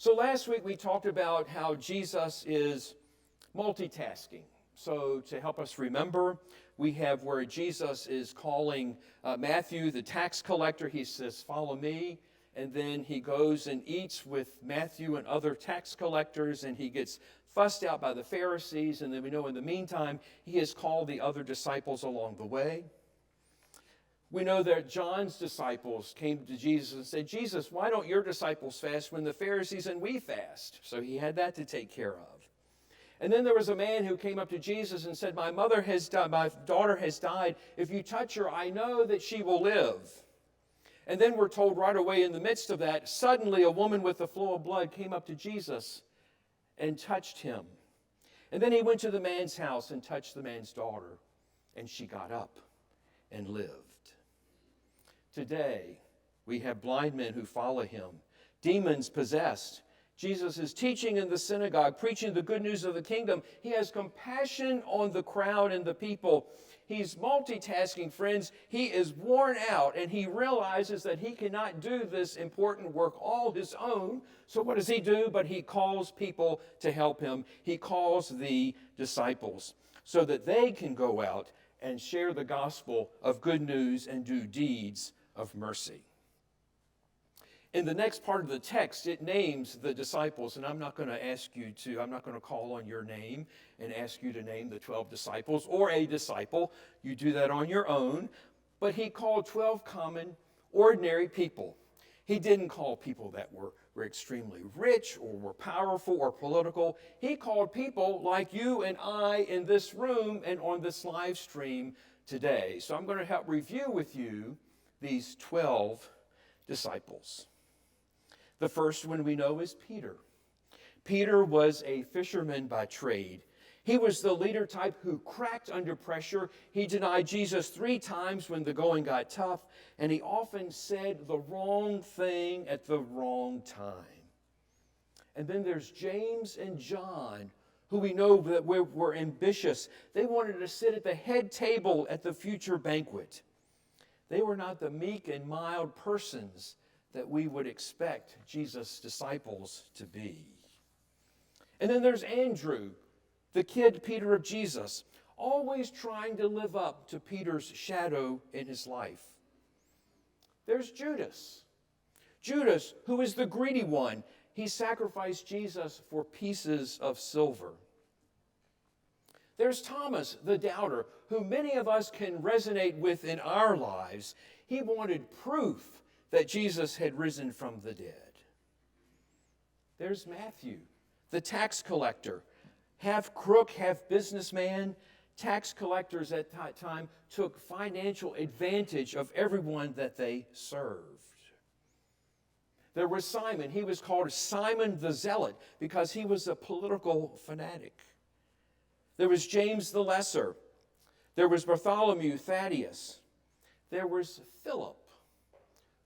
So last week we talked about how Jesus is multitasking. So to help us remember, we have where Jesus is calling Matthew the tax collector. He says, "Follow me." And then he goes and eats with Matthew and other tax collectors, and he gets fussed out by the Pharisees. And then we know in the meantime, he has called the other disciples along the way. We know that John's disciples came to Jesus and said, "Jesus, why don't your disciples fast when the Pharisees and we fast?" So he had that to take care of. And then there was a man who came up to Jesus and said, my daughter has died. If you touch her, I know that she will live." And then we're told right away in the midst of that, suddenly a woman with a flow of blood came up to Jesus and touched him. And then he went to the man's house and touched the man's daughter, and she got up and lived. Today, we have blind men who follow him, demons possessed. Jesus is teaching in the synagogue, preaching the good news of the kingdom. He has compassion on the crowd and the people. He's multitasking, friends. He is worn out, and he realizes that he cannot do this important work all his own. So what does he do? But he calls people to help him. He calls the disciples so that they can go out and share the gospel of good news and do deeds of mercy. In the next part of the text, it names the disciples, and I'm not going to call on your name and ask you to name the 12 disciples or a disciple. You do that on your own. But he called 12 common, ordinary people. He didn't call people that were extremely rich or were powerful or political. He called people like you and I in this room and on this live stream today. So I'm going to help review with you these 12 disciples. The first one we know is Peter. Peter was a fisherman by trade. He was the leader type who cracked under pressure. He denied Jesus 3 times when the going got tough, and he often said the wrong thing at the wrong time. And then there's James and John, who we know that were ambitious. They wanted to sit at the head table at the future banquet. They were not the meek and mild persons that we would expect Jesus' disciples to be. And then there's Andrew, the kid Peter of Jesus, always trying to live up to Peter's shadow in his life. There's Judas. Judas, who is the greedy one. He sacrificed Jesus for pieces of silver. There's Thomas, the doubter, who many of us can resonate with in our lives. He wanted proof that Jesus had risen from the dead. There's Matthew, the tax collector, half crook, half businessman. Tax collectors at that time took financial advantage of everyone that they served. There was Simon. He was called Simon the Zealot because he was a political fanatic. There was James the Lesser. There was Bartholomew, Thaddeus. There was Philip,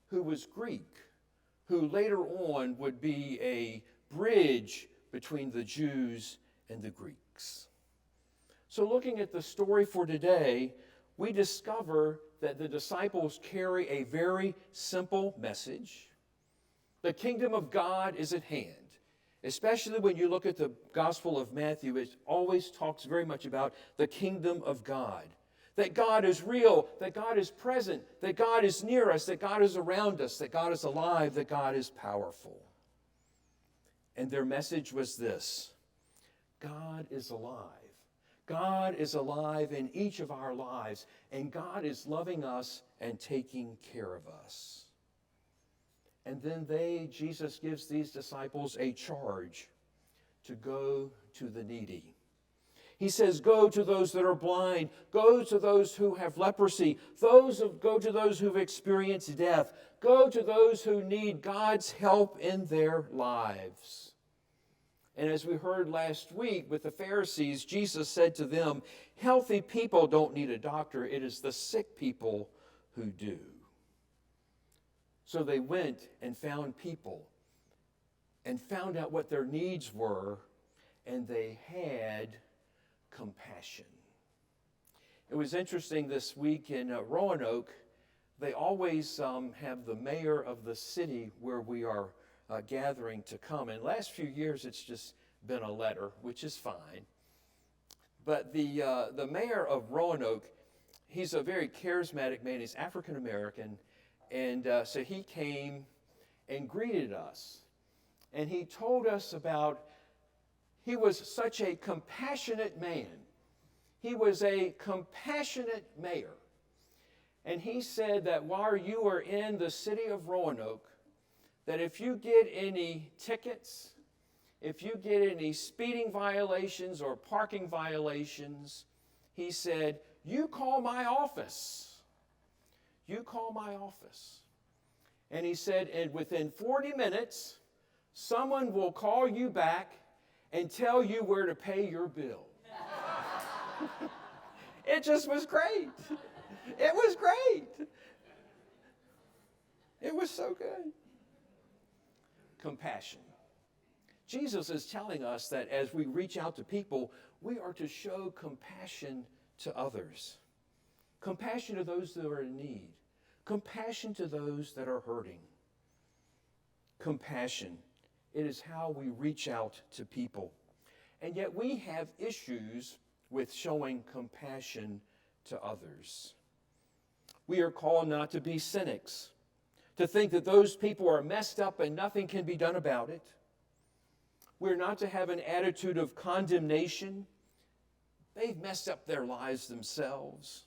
who was Greek, who later on would be a bridge between the Jews and the Greeks. So looking at the story for today, we discover that the disciples carry a very simple message. The kingdom of God is at hand. Especially when you look at the Gospel of Matthew, it always talks very much about the kingdom of God. That God is real, that God is present, that God is near us, that God is around us, that God is alive, that God is powerful. And their message was this: God is alive. God is alive in each of our lives, and God is loving us and taking care of us. And then Jesus gives these disciples a charge to go to the needy. He says, go to those that are blind, go to those who have leprosy, go to those who've experienced death, go to those who need God's help in their lives. And as we heard last week with the Pharisees, Jesus said to them, healthy people don't need a doctor, it is the sick people who do. So they went and found people and found out what their needs were, and they had compassion. It was interesting this week in Roanoke, they always have the mayor of the city where we are gathering to come. In the last few years, it's just been a letter, which is fine. But the mayor of Roanoke, he's a very charismatic man. He's African American. And so he came and greeted us. And he told us about, he was such a compassionate man. He was a compassionate mayor. And he said that while you are in the city of Roanoke, that if you get any tickets, if you get any speeding violations or parking violations, he said, you call my office. You call my office. And he said, and within 40 minutes, someone will call you back and tell you where to pay your bill. It just was great. It was great. It was so good. Compassion. Jesus is telling us that as we reach out to people, we are to show compassion to others. Compassion to those that are in need. Compassion to those that are hurting. Compassion. It is how we reach out to people. And yet we have issues with showing compassion to others. We are called not to be cynics, to think that those people are messed up and nothing can be done about it. We're not to have an attitude of condemnation. They've messed up their lives themselves.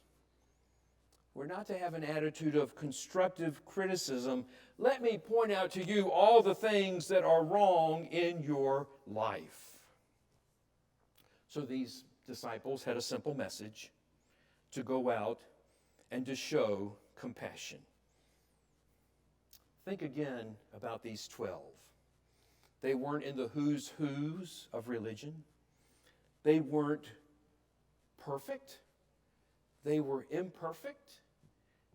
We're not to have an attitude of constructive criticism. Let me point out to you all the things that are wrong in your life. So these disciples had a simple message: to go out and to show compassion. Think again about these 12. They weren't in the who's of religion. They weren't perfect. They were imperfect.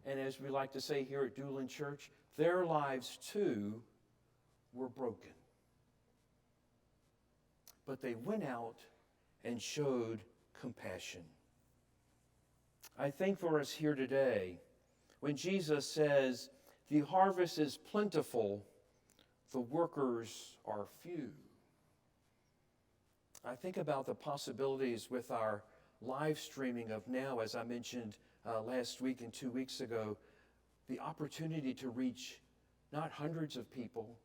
And as we like to say here at Doolin Church, their lives too were broken. But they went out and showed compassion. I think for us here today, when Jesus says, the harvest is plentiful, the workers are few. I think about the possibilities with our live streaming of now, as I mentioned last week and 2 weeks ago, the opportunity to reach not hundreds of people,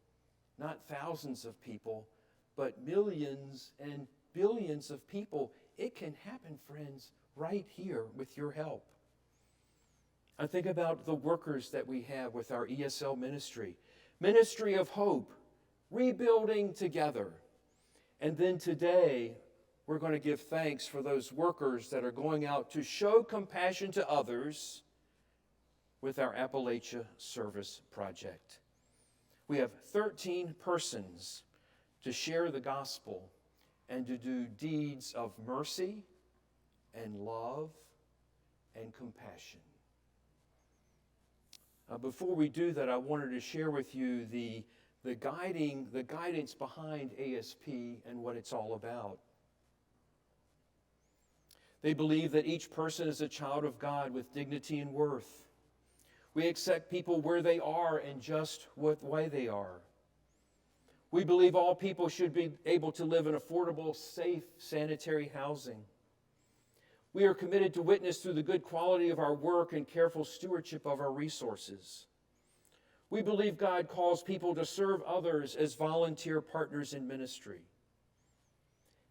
not thousands of people, but millions and billions of people. It can happen, friends, right here with your help. I think about the workers that we have with our ESL ministry, Ministry of Hope, rebuilding together. And then today, we're going to give thanks for those workers that are going out to show compassion to others with our Appalachia Service Project. We have 13 persons to share the gospel and to do deeds of mercy and love and compassion. Before we do that, I wanted to share with you the guidance behind ASP and what it's all about. They believe that each person is a child of God with dignity and worth. We accept people where they are and just what way they are. We believe all people should be able to live in affordable, safe, sanitary housing. We are committed to witness through the good quality of our work and careful stewardship of our resources. We believe God calls people to serve others as volunteer partners in ministry.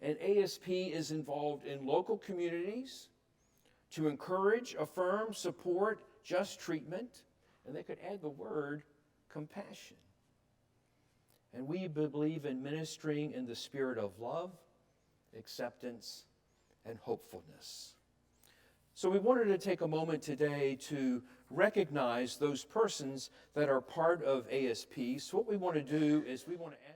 And ASP is involved in local communities to encourage, affirm, support just treatment, and they could add the word compassion. And we believe in ministering in the spirit of love, acceptance, and hopefulness. So we wanted to take a moment today to recognize those persons that are part of ASP. So what we want to do is we want to ask